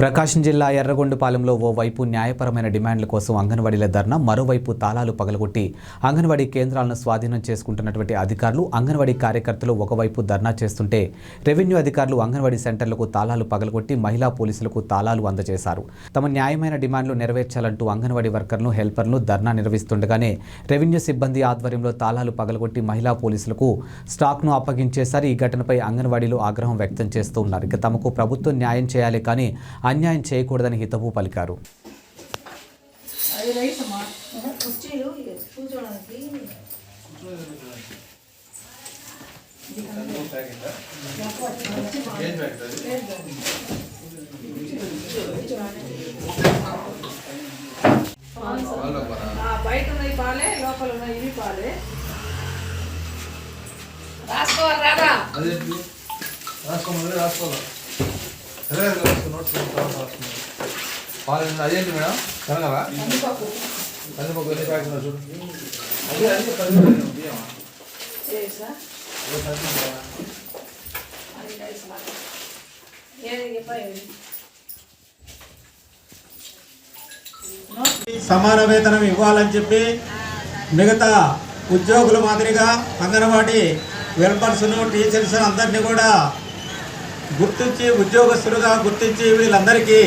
ప్రకాశం జిల్లా ఎర్రగొండపాలెంలో ఓవైపు న్యాయపరమైన డిమాండ్ల కోసం అంగన్వాడీల ధర్నా, మరోవైపు తాళాలు పగలగొట్టి అంగన్వాడీ కేంద్రాలను స్వాధీనం చేసుకుంటున్నటువంటి అధికారులు, అంగన్వాడీ కార్యకర్తలు ఒకవైపు ధర్నా చేస్తుంటే రెవెన్యూ అధికారులు అంగన్వాడీ సెంటర్లకు తాళాలు పగలగొట్టి మహిళా పోలీసులకు తాళాలు అందజేశారు. తమ న్యాయమైన డిమాండ్లు నెరవేర్చాలంటూ అంగన్వాడీ వర్కర్లు, హెల్పర్లు ధర్నా నిర్వహిస్తుండగానే రెవెన్యూ సిబ్బంది ఆధ్వర్యంలో తాళాలు పగలగొట్టి మహిళా పోలీసులకు స్టాక్ను అప్పగించేశారు. ఈ ఘటనపై అంగన్వాడీలు ఆగ్రహం వ్యక్తం చేస్తూ ఉన్నారు. ఇక తమకు ప్రభుత్వం న్యాయం చేయాలి కానీ అన్యాయం చేయకూడదని హితవు పలికారు. బయట ఉన్నాయి పాలే, లోపల ఉన్నాయి ఇవి పాలే. రాసుకోవాలి రాదా? రాసుకోవాలి. పాలు అదేంటి మేడం? కనగవా? కందిపప్పు ఎన్ని ప్యాకెట్లు చూడు. సమాన వేతనం ఇవ్వాలని చెప్పి మిగతా ఉద్యోగుల మాదిరిగా అంగన్వాడీ వెల్ఫర్స్ను, టీచర్స్ అందరినీ కూడా గుర్తించి ఉద్యోగస్తులుగా గుర్తించి వీళ్ళందరికీ